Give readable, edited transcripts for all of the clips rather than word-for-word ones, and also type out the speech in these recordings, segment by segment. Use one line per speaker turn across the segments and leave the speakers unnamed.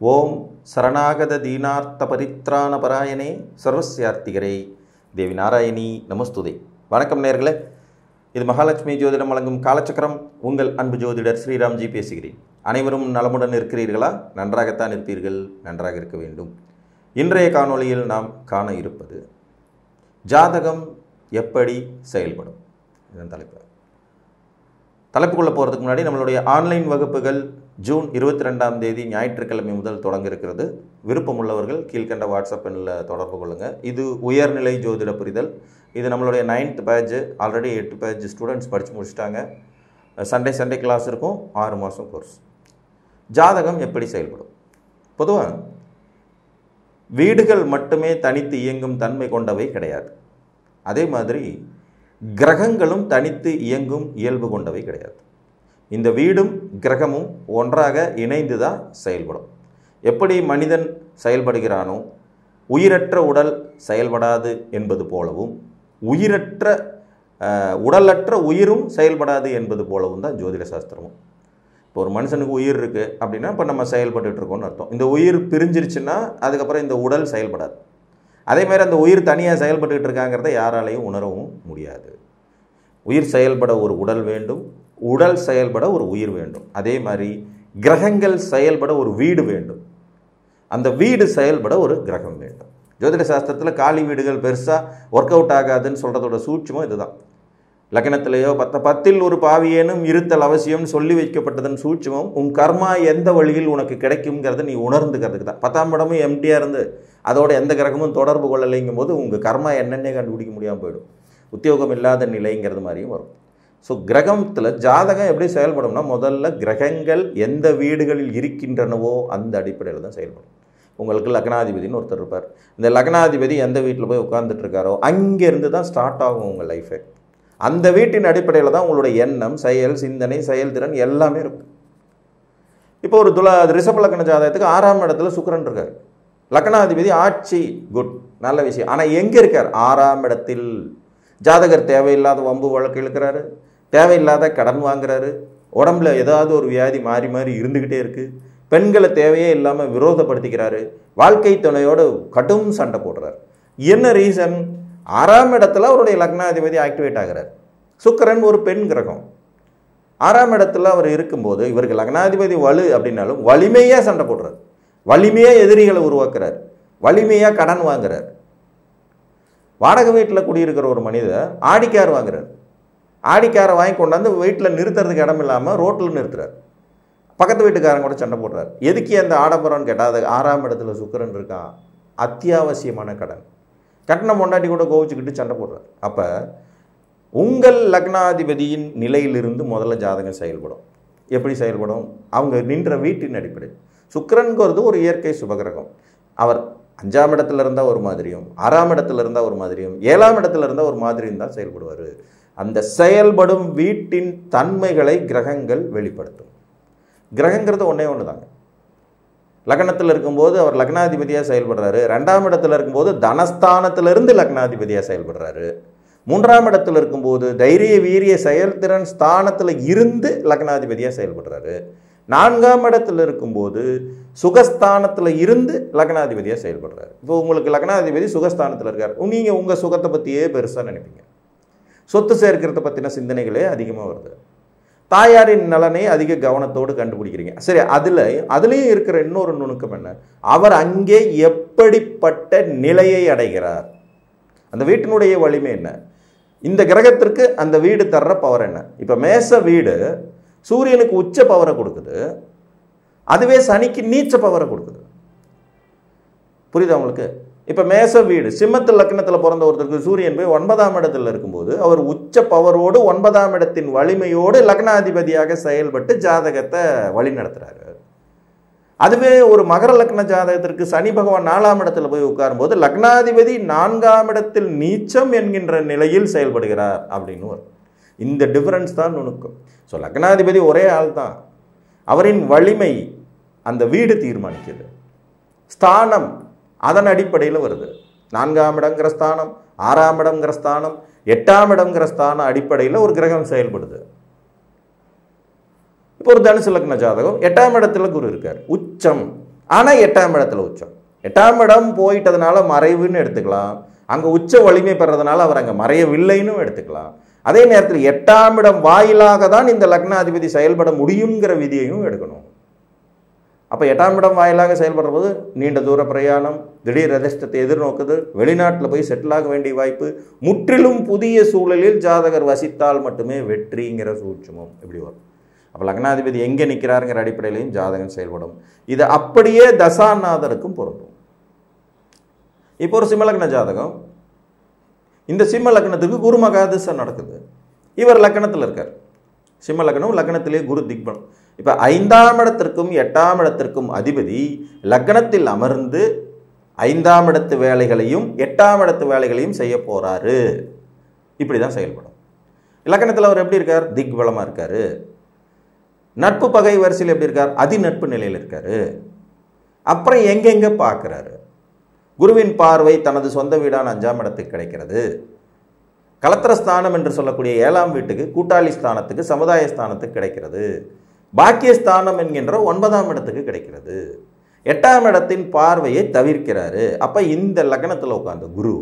ஓம் சரணாகத தீனார்த்த பரித்ராண பராயணே சர்வஸ்யார்த்திகரே தேவி நாராயணி நமஸ்துதே. வணக்கம் நேயர்களே, இது மகாலட்சுமி ஜோதிடம் வழங்கும் காலச்சக்கரம். உங்கள் அன்பு ஜோதிடர் ஸ்ரீராம்ஜி பேசுகிறேன். அனைவரும் நலமுடன் இருக்கிறீர்களா? நன்றாகத்தான் இருப்பீர்கள், நன்றாக இருக்க வேண்டும். இன்றைய காணொளியில் நாம் காண இருப்பது ஜாதகம் எப்படி செயல்படும். இதன் தலைப்புக்குள்ளே போகிறதுக்கு முன்னாடி நம்மளுடைய ஆன்லைன் வகுப்புகள் ஜூன் 22ஆம் தேதி ஞாயிற்றுக்கிழமை முதல் தொடங்க இருக்கிறது. விருப்பமுள்ளவர்கள் கீழ்கண்ட வாட்ஸ்அப் எண்ணில் தொடர்பு கொள்ளுங்கள். இது உயர்நிலை ஜோதிட புரிதல். இது நம்மளுடைய 9th batch. Already 8 batch students படித்து முடிச்சிட்டாங்க. சண்டே கிளாஸ் இருக்கும். 6 மாதம் கோர்ஸ். ஜாதகம் எப்படி செயல்படும்? பொதுவாக வீடுகள் மட்டுமே தனித்து இயங்கும் தன்மை கொண்டவை கிடையாது. அதே மாதிரி கிரகங்களும் தனித்து இயங்கும் இயல்பு கொண்டவை கிடையாது. இந்த வீடும் கிரகமும் ஒன்றாக இணைந்து தான் செயல்படும். எப்படி மனிதன் செயல்படுகிறானோ உயிரற்ற உடல் செயல்படாது என்பது போலவும், உடலற்ற உயிரும் செயல்படாது என்பது போலவும் தான் ஜோதிட சாஸ்திரமும். இப்போ ஒரு மனுஷனுக்கு உயிர் இருக்குது அப்படின்னா இப்போ நம்ம செயல்பட்டு இருக்கோம்னு அர்த்தம். இந்த உயிர் பிரிஞ்சிருச்சுன்னா அதுக்கப்புறம் இந்த உடல் செயல்படாது. அதே மாதிரி அந்த உயிர் தனியாக செயல்பட்டுக்கிட்டு இருக்காங்கிறத யாராலையும் உணரவும் முடியாது. உயிர் செயல்பட ஒரு உடல் வேண்டும், உடல் செயல்பட ஒரு உயிர் வேண்டும். அதே மாதிரி கிரகங்கள் செயல்பட ஒரு வீடு வேண்டும், அந்த வீடு செயல்பட ஒரு கிரகம் வேண்டும். ஜோதிட சாஸ்திரத்தில் காலி வீடுகள் பெருசாக ஒர்க் அவுட் ஆகாதுன்னு சொல்கிறதோட சூட்சமும் இதுதான். லக்னத்திலேயோ 10 ஒரு பாவியேனும் இருத்தல் அவசியம்னு சொல்லி வைக்கப்பட்டதன் சூட்சமும் உன் கர்மா எந்த வழியில் உனக்கு கிடைக்குங்கிறத நீ உணர்ந்துக்கிறதுக்கு தான். 10ஆம் இடமும் எம்டியாக இருந்து அதோட எந்த கிரகமும் தொடர்பு கொள்ளலைங்கும் போது உங்கள் கர்மா என்னென்னே கண்டுபிடிக்க முடியாமல் போயிடும். உத்தியோகம் இல்லாத நிலைங்கிறது மாதிரியும் வரும். ஸோ கிரகத்தில் ஜாதகம் எப்படி செயல்படும்னா, முதல்ல கிரகங்கள் எந்த வீடுகளில் இருக்கின்றனவோ அந்த அடிப்படையில் தான் செயல்படும். உங்களுக்கு லக்னாதிபதினு ஒருத்தர் இருப்பார். இந்த லக்னாதிபதி எந்த வீட்டில் போய் உட்கார்ந்துட்டு இருக்காரோ அங்கேருந்து தான் ஸ்டார்ட் ஆகும் உங்கள் லைஃபே. அந்த வீட்டின் அடிப்படையில் தான் உங்களுடைய எண்ணம், செயல், சிந்தனை, செயல்திறன் எல்லாமே இருக்கும். இப்போ ஒரு ரிஷப லக்ன ஜாதகத்துக்கு 6ஆம் இடத்துல சுக்கிரன் இருக்கார். லக்னாதிபதி ஆட்சி, குட், நல்ல விஷயம். ஆனால் எங்கே இருக்கார்? 6ஆம் இடத்தில். ஜாதகர் தேவையில்லாத வம்பு வழக்கு இழுக்கிறாரு, தேவையில்லாத கடன் வாங்குறாரு, உடம்புல ஏதாவது ஒரு வியாதி மாறி மாறி இருந்துக்கிட்டே இருக்குது, பெண்களை தேவையே இல்லாமல் விரோதப்படுத்திக்கிறாரு, வாழ்க்கை துணையோடு கடும் சண்டை போடுறாரு. என்ன ரீசன்? 6ஆம் இடத்துல அவருடைய லக்னாதிபதி ஆக்டிவேட் ஆகிறார். சுக்கிரன் ஒரு பெண் கிரகம். 6ஆம் இடத்துல அவர் இருக்கும்போது இவருக்கு லக்னாதிபதி வலு அப்படின்னாலும் வலிமையாக சண்டை போடுறார், வலிமையாக எதிரிகளை உருவாக்குறார், வலிமையாக கடன் வாங்குறார். வாடகை வீட்டில் குடியிருக்கிற ஒரு மனிதர் ஆடிக்கார் வாங்குறார். ஆடிக்காரை வாங்கி கொண்டாந்து வீட்டில் நிறுத்துறதுக்கு இடம் இல்லாமல் ரோட்டில் நிறுத்துறார். பக்கத்து வீட்டுக்காரங்க கூட சண்டை போடுறார். எதுக்கு அந்த ஆடம்பரம்னு கேட்டால் அது 6ஆம் இடத்துல சுக்கிரன் இருக்கான். அத்தியாவசியமான கடன். கட்டணம் கொண்டாட்டி கூட கோவிச்சுக்கிட்டு சண்டை போடுறார். அப்போ உங்கள் லக்னாதிபதியின் நிலையிலிருந்து முதல்ல ஜாதகம் செயல்படும். எப்படி செயல்படும்? அவங்க நின்ற வீட்டின் அடிப்படை. சுக்கிரன்கிறது ஒரு இயற்கை சுபகிரகம். அவர் 5ஆம் இடத்துல இருந்தால் ஒரு மாதிரியும், 6ஆம் இடத்துல இருந்தால் ஒரு மாதிரியும், 7ஆம் இடத்துல இருந்தால் ஒரு மாதிரியும் தான் செயல்படுவார். அந்த செயல்படும் வீட்டின் தன்மைகளை கிரகங்கள் வெளிப்படுத்தும். கிரகங்கிறது ஒன்றே ஒன்று தாங்க. லக்னத்தில் இருக்கும்போது அவர் லக்னாதிபதியாக செயல்படுறாரு. 2ஆம் இடத்துல இருக்கும்போது தனஸ்தானத்திலிருந்து லக்னாதிபதியாக செயல்படுறாரு. 3ஆம் இடத்துல இருக்கும்போது தைரிய வீரிய செயல்திறன் ஸ்தானத்தில் இருந்து லக்னாதிபதியாக செயல்படுறாரு. 4ஆம் இடத்துல இருக்கும்போது சுகஸ்தானத்தில் இருந்து லக்னாதிபதியாக செயல்படுறாரு. இப்போ உங்களுக்கு லக்னாதிபதி சுகஸ்தானத்தில் இருக்கார். நீங்கள் உங்கள் சுகத்தை பற்றியே பெருசாக நினைப்பீங்க. சொத்து சேர்க்கிறத பற்றின சிந்தனைகளே அதிகமாக வருது. தாயாரின் நலனை அதிக கவனத்தோடு கண்டுபிடிக்கிறீங்க. சரி, அதுலேயும் இருக்கிற இன்னொரு நுணுக்கம் என்ன? அவர் அங்கே எப்படிப்பட்ட நிலையை அடைகிறார்? அந்த வீட்டினுடைய வலிமை என்ன? இந்த கிரகத்திற்கு அந்த வீடு தர்ற பவர் என்ன? இப்போ மேச வீடு சூரியனுக்கு உச்ச பவரை கொடுக்குது, அதுவே சனிக்கு நீச்ச பவரை கொடுக்குது. புரியுதா உங்களுக்கு? இப்போ மேச வீடு சிம்மத்தில் லக்னத்தில் பிறந்த ஒருத்தருக்கு சூரியன் போய் 9ஆம் இடத்துல இருக்கும்போது அவர் உச்ச பவரோடு 9ஆம் இடத்தின் வலிமையோடு லக்னாதிபதியாக செயல்பட்டு ஜாதகத்தை வழி நடத்துறாரு. அதுவே ஒரு மகர லக்ன ஜாதகத்திற்கு சனி பகவான் 4ஆம் இடத்துல போய் உட்காரும்போது லக்னாதிபதி 4ஆம் இடத்தில் நீச்சம் என்கின்ற நிலையில் செயல்படுகிறார் அப்படின்னு வரும். இந்த டிஃபரன்ஸ் தான் நுணுக்கம். ஸோ லக்னாதிபதி ஒரே ஆள் தான், அவரின் வலிமை அந்த வீடு தீர்மானிக்குது. ஸ்தானம் அதன் அடிப்படையில் வருது. 4ஆம் இடங்கிற ஸ்தானம், 6ஆம் இடங்கிற ஸ்தானம், 8ஆம் இடங்கிற ஸ்தானம் அடிப்படையில் ஒரு கிரகம் செயல்படுது. இப்போ ஒரு தனுசு லக்ன ஜாதகம் 8ஆம் இடத்துல குரு இருக்கார், உச்சம். ஆனால் 8ஆம் இடத்துல உச்சம். 8ஆம் இடம் போயிட்டதுனால மறைவுன்னு எடுத்துக்கலாம், அங்கே உச்ச வலிமை பெறதுனால அவர் அங்கே மறையவில்லைன்னு எடுத்துக்கலாம். அதே நேரத்தில் 8ஆம் இடம் வாயிலாக தான் இந்த லக்னாதிபதி செயல்பட முடியுங்கிற விதியையும் எடுக்கணும். அப்போ 8ஆம் இடம் வாயிலாக செயல்படுற போது நீண்ட தூர பிரயாணம், திடீர் அதிர்ஷ்டத்தை எதிர்நோக்குது, வெளிநாட்டில் போய் செட்டில் ஆக வேண்டிய வாய்ப்பு, முற்றிலும் புதிய சூழலில் ஜாதகர் வசித்தால் மட்டுமே வெற்றிங்கிற சூட்சமம் இப்படி வரும். அப்போ லக்னாதிபதி எங்கே நிற்கிறாருங்கிற அடிப்படையிலையும் ஜாதகம் செயல்படும். இது அப்படியே தசாநாதருக்கும் பொருந்தும். இப்போ ஒரு சிம்ம லக்ன ஜாதகம், இந்த சிம்ம லக்னத்துக்கு குரு மகாதிசை நடக்குது, இவர் லக்னத்தில் இருக்கார். சிம்ம லக்னம், லக்னத்திலே குரு திக்பலம். இப்போ 5ஆம் இடத்திற்கும் 8ஆம் இடத்திற்கும் அதிபதி லக்னத்தில் அமர்ந்து 5ஆம் இடத்து வேலைகளையும் 8ஆம் இடத்து வேலைகளையும் செய்ய போறாரு. இப்படி தான் செயல்படும். லக்னத்தில் அவர் எப்படி இருக்கார்? திக்பலமாக இருக்காரு. நட்பு பகை வரிசையில் எப்படி இருக்கார்? அதிநட்பு நிலையில் இருக்காரு. அப்புறம் எங்கெங்க பார்க்குறாரு? குருவின் பார்வை தனது சொந்த வீடான 5ஆம் இடத்துக்கு கிடைக்கிறது. கலத்திரஸ்தானம் என்று சொல்லக்கூடிய 7ஆம் வீட்டுக்கு, கூட்டாளி ஸ்தானத்துக்கு, சமுதாய ஸ்தானத்துக்கு கிடைக்கிறது. பாக்கியஸ்தானம் என்கின்ற 9ஆம் இடத்துக்கு கிடைக்கிறது. 8ஆம் இடத்தின் பார்வையை தவிர்க்கிறாரு. அப்ப இந்த லக்னத்தில் உட்கார்ந்த குரு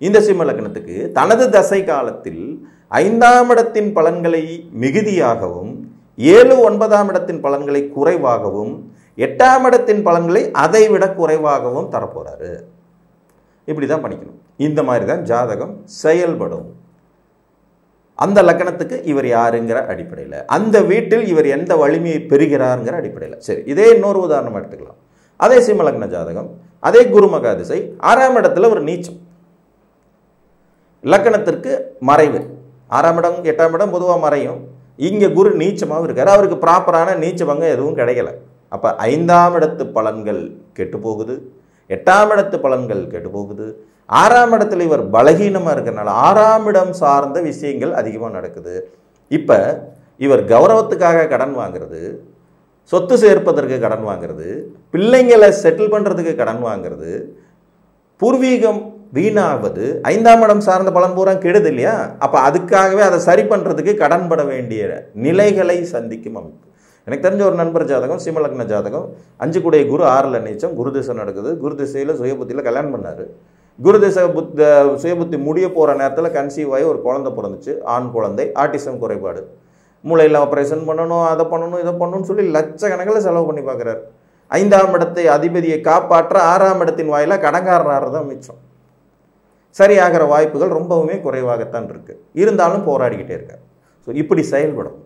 இந்த சிம்ம லக்னத்துக்கு தனது தசை காலத்தில் 5ஆம் இடத்தின் பலன்களை மிகுதியாகவும் 7, 9ஆம் இடத்தின் பலன்களை குறைவாகவும் 8ஆம் இடத்தின் பலன்களை அதை விட குறைவாகவும் தரப்போறாரு. இப்படிதான் பண்ணிக்கணும். இந்த மாதிரி தான் ஜாதகம் செயல்படும். அந்த லக்னத்துக்கு இவர் யாருங்கிற அடிப்படையில், அந்த வீட்டில் இவர் எந்த வலிமையை பெறுகிறாருங்கிற அடிப்படையில். சரி, இதே இன்னொரு உதாரணம் எடுத்துக்கலாம். அதே சிம்ம லக்ன ஜாதகம், அதே குரு மகாதிசை, 6ஆம் இடத்துல ஒரு நீச்சம், லக்னத்திற்கு மறைவு. 6ஆம் இடம் 8ஆம் இடம் பொதுவாக மறையும். இங்கே குரு நீச்சமாக இருக்கார். அவருக்கு ப்ராப்பரான நீச்ச பங்கம் எதுவும் கிடைக்கல. அப்போ 5ஆம் இடத்து பலன்கள் கெட்டு போகுது, 8ஆம் இடத்து பலன்கள் கெட்டு போகுது. 6ஆம் இடத்துல இவர் பலகீனமாக இருக்கிறனால 6ஆம் இடம் சார்ந்த விஷயங்கள் அதிகமாக நடக்குது. இப்போ இவர் கௌரவத்துக்காக கடன் வாங்கிறது, சொத்து சேர்ப்பதற்கு கடன் வாங்கிறது, பிள்ளைங்களை செட்டில் பண்ணுறதுக்கு கடன் வாங்கிறது, பூர்வீகம் வீணாவது, 5ஆம் இடம் சார்ந்த பலன் பூரா கெடுது இல்லையா? அப்போ அதுக்காகவே அதை சரி பண்ணுறதுக்கு கடன் பட வேண்டிய நிலைகளை சந்திக்கும் அமைப்பு. எனக்கு தெரிஞ்ச ஒரு நண்பர் ஜாதகம், சிம்ம லக்ன ஜாதகம், 5 கூடிய குரு 6ல் நீச்சம், குரு திசை நடக்குது. குரு திசையில் சுயபுத்தியில் கல்யாணம் பண்ணார். குரு திசை சுயபுத்தி முடிய போகிற நேரத்தில் கன்சீவ் ஆகி ஒரு குழந்தை பிறந்துச்சு, ஆண் குழந்தை, ஆட்டிசம் குறைபாடு. மூளையில் ஆப்ரேஷன் பண்ணணும், அதை பண்ணணும், இதை பண்ணணும்னு சொல்லி லட்சக்கணக்கில் செலவு பண்ணி பார்க்குறாரு. 5ஆம் இடத்தை அதிபதியை காப்பாற்ற 6ஆம் இடத்தின் வாயிலாக கடங்காரனாக தான் மிச்சம். சரியாகிற வாய்ப்புகள் ரொம்பவுமே குறைவாகத்தான் இருக்கு. இருந்தாலும் போராடிக்கிட்டே இருக்கார். ஸோ இப்படி செயல்படும்.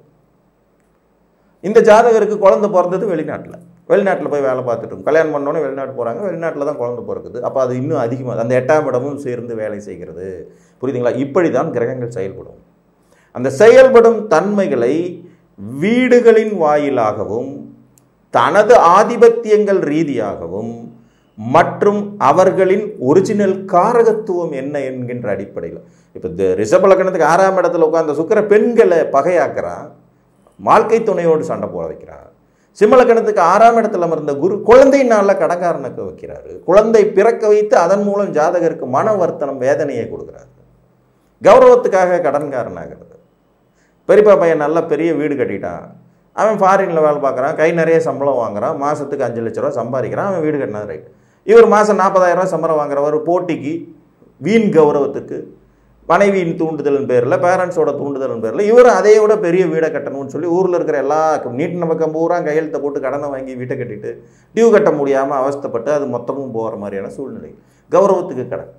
இந்த ஜாதகருக்கு குழந்தை பிறந்தது வெளிநாட்டில் போய் வேலை பார்த்துட்டு இருக்கும். கல்யாணம் பண்ணோன்னே வெளிநாட்டு போகிறாங்க, வெளிநாட்டில் தான் குழந்தை பிறக்குது. அப்போ அது இன்னும் அதிகமாக அந்த 8ஆம் இடமும் சேர்ந்து வேலை செய்கிறது. புரியுதுங்களா? இப்படி தான் கிரகங்கள் செயல்படும். அந்த செயல்படும் தன்மைகளை வீடுகளின் வாயிலாகவும் தனது ஆதிபத்தியங்கள் ரீதியாகவும் மற்றும் அவர்களின் ஒரிஜினல் காரகத்துவம் என்ன என்கின்ற அடிப்படையில், இப்போ இந்த ரிஷப லக்னத்துக்கு 6ஆம் இடத்துல உட்கார்ந்த சுக்கிர பெண்களை பகையாக்குறான், வாழ்க்கை துணையோடு சண்டை போட வைக்கிறான். சிம்ம லக்னத்துக்கு 6ஆம் இடத்துல அமர்ந்த குரு குழந்தையினால கடங்காரனுக்கு வைக்கிறாரு. குழந்தை பிறக்க வைத்து அதன் மூலம் ஜாதகருக்கு மன வருத்தனம், வேதனையை கொடுக்குறாரு. கௌரவத்துக்காக கடன்காரனாகிறது. பெரியப்பா பையன் நல்ல பெரிய வீடு கட்டிட்டான், அவன் ஃபாரினில் வேலை பார்க்குறான், கை நிறைய சம்பளம் வாங்குறான், மாதத்துக்கு 5 லட்ச ரூபா சம்பாதிக்கிறான், அவன் வீடு கட்டினா ரைட். இவர் மாதம் 40,000 ரூபா சம்பளம் வாங்குறவர் போட்டிக்கு, வீண் கௌரவத்துக்கு, மனைவியின் தூண்டுதலின் பேரில், பேரண்ட்ஸோட தூண்டுதலின் பேரில் இவர் அதைய விட பெரிய வீடை கட்டணும்னு சொல்லி ஊரில் இருக்கிற எல்லா நீட்டு நமக்கம் பூரா கையெழுத்தை போட்டு கடனை வாங்கி வீட்டை கட்டிட்டு டியூ கட்ட முடியாமல் அவஸ்தைப்பட்டு அது மொத்தமும் போகிற மாதிரியான சூழ்நிலை. கௌரவத்துக்கு கடன்.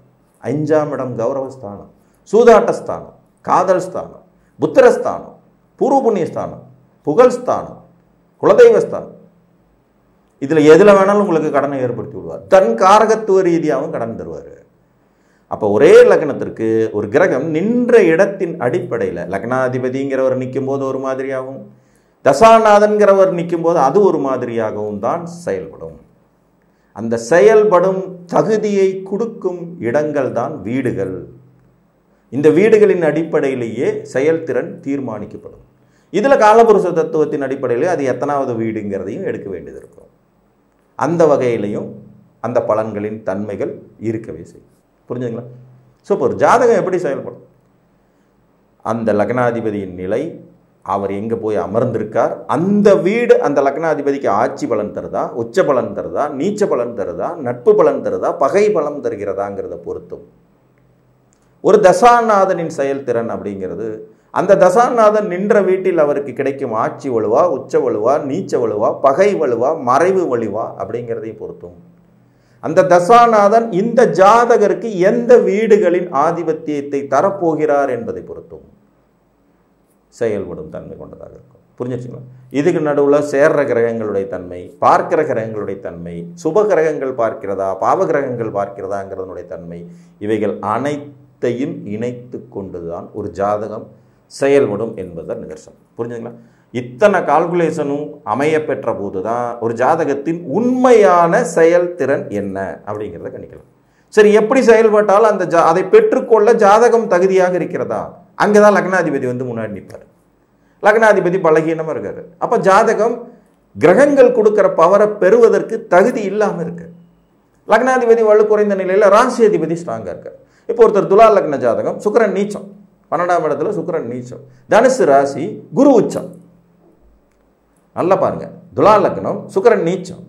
5ஆம் இடம் கௌரவஸ்தானம், சூதாட்டஸ்தானம், காதல் ஸ்தானம், புத்திரஸ்தானம், பூர்வ புண்ணியஸ்தானம், புகழ்ஸ்தானம், குலதெய்வஸ்தானம். இதில் எதில் வேணாலும் உங்களுக்கு கடனை ஏற்படுத்தி விடுவார். தன் காரகத்துவ ரீதியாகவும் கடன் தருவார். அப்போ ஒரே லக்னத்திற்கு ஒரு கிரகம் நின்ற இடத்தின் அடிப்படையில், லக்னாதிபதிங்கிறவர் நிற்கும் போது ஒரு மாதிரியாகவும், தசாநாதன்கிறவர் நிற்கும் போது அது ஒரு மாதிரியாகவும் தான் செயல்படும். அந்த செயல்படும் தகுதியை கொடுக்கும் இடங்கள் தான் வீடுகள். இந்த வீடுகளின் அடிப்படையிலேயே செயல்திறன் தீர்மானிக்கப்படும். இதில் காலபுருஷ தத்துவத்தின் அடிப்படையிலே அது எத்தனாவது வீடுங்கிறதையும் எடுக்க வேண்டியது இருக்கும். அந்த வகையிலையும் அந்த பலன்களின் தன்மைகள் இருக்கவே செய்யும். புரிஞ்சுங்களா? ஸோ இப்போ ஒரு ஜாதகம் எப்படி செயல்படும்? அந்த லக்னாதிபதியின் நிலை, அவர் எங்கே போய் அமர்ந்திருக்கார், அந்த வீடு அந்த லக்னாதிபதிக்கு ஆட்சி பலன் தருதா, உச்ச பலன் தருதா, நீச்ச பலன் தருதா, நட்பு பலன் தருதா, பகை பலம் தருகிறதாங்கிறத பொறுத்தும் ஒரு தசாநாதனின் செயல்திறன் அப்படிங்கிறது அந்த தசாநாதன் நின்ற வீட்டில் அவருக்கு கிடைக்கும் ஆட்சி வலுவா, உச்ச வலுவா, நீச்ச வலுவா, பகை வலுவா, மறைவு வலுவா அப்படிங்கிறதையும் பொறுத்தும் அந்த தசாநாதன் இந்த ஜாதகருக்கு எந்த வீடுகளின் ஆதிபத்தியத்தை தரப்போகிறார் என்பதை பொறுத்தும் செயல்படும் தன்மை கொண்டதாக இருக்கும். புரிஞ்சிச்சுங்களா? இதுக்கு நடுவில் சேர்ற கிரகங்களுடைய தன்மை, பார்க்கிற கிரகங்களுடைய தன்மை, சுப கிரகங்கள் பார்க்கிறதா, பாவ கிரகங்கள் பார்க்கிறதாங்கிறதனுடைய தன்மை, இவைகள் அனைத்தையும் இணைத்து கொண்டுதான் ஒரு ஜாதகம் செயல்படும் என்பதுதான் நிதர்சனம். புரிஞ்சுங்களா? இத்தனை கால்குலேஷனும் அமைய பெற்ற போது தான் ஒரு ஜாதகத்தின் உண்மையான செயல்திறன் என்ன அப்படிங்கிறத கணிக்கலாம். சரி, எப்படி செயல்பட்டாலும் அந்த அதை பெற்றுக்கொள்ள ஜாதகம் தகுதியாக இருக்கிறதா? அங்கதான் லக்னாதிபதி வந்து முன்னாடி நிற்பார். லக்னாதிபதி பலகீனமா இருக்காரு. அப்ப ஜாதகம் கிரகங்கள் கொடுக்கிற பவரை பெறுவதற்கு தகுதி இல்லாம இருக்கு. லக்னாதிபதி வலு குறைந்த நிலையில ராசி அதிபதி ஸ்ட்ராங்கா இருக்காரு. இப்போ ஒருத்தர் துலா லக்ன ஜாதகம், சுக்கிரன் நீச்சம், 12ஆம் இடத்துல சுக்கிரன் நீச்சம், தனுசு ராசி, குரு உச்சம். நல்லா பாருங்க, துலா லக்னம், சுக்கிரன் நீச்சம்,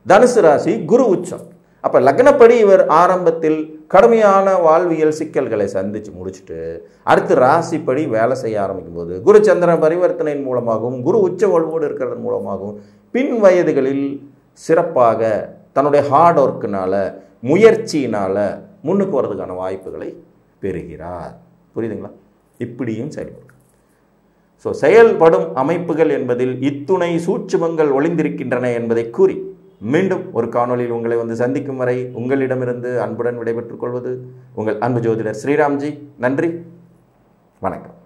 தனுசு ராசி, குரு உச்சம். அப்ப லக்னப்படி இவர் ஆரம்பத்தில் கடுமையான வாழ்வியல் சிக்கல்களை சந்திச்சு முடிச்சுட்டு அடுத்து ராசிப்படி வேலை செய்ய ஆரம்பிக்கும் போது குரு சந்திரன் பரிவர்த்தனையின் மூலமாகவும் குரு உச்ச வலுவோடு இருக்கிறதன் மூலமாகவும் பின் வயதுகளில் சிறப்பாக தன்னுடைய ஹார்ட் ஒர்க்குனால, முயற்சியினால முன்னுக்கு வர்றதுக்கான வாய்ப்புகளை பெறுகிறார். புரியுதுங்களா? இப்படியும் செயல்படும். ஸோ செயல்படும் அமைப்புகள் என்பதில் இத்துணை சூட்சுமங்கள் ஒளிந்திருக்கின்றன என்பதை கூறி மீண்டும் ஒரு காணொளியில் உங்களை வந்து சந்திக்கும் வரை உங்களிடமிருந்து அன்புடன் விடைபெற்றுக் கொள்வது உங்கள் அன்பு ஜோதிடர் ஸ்ரீராம்ஜி. நன்றி, வணக்கம்.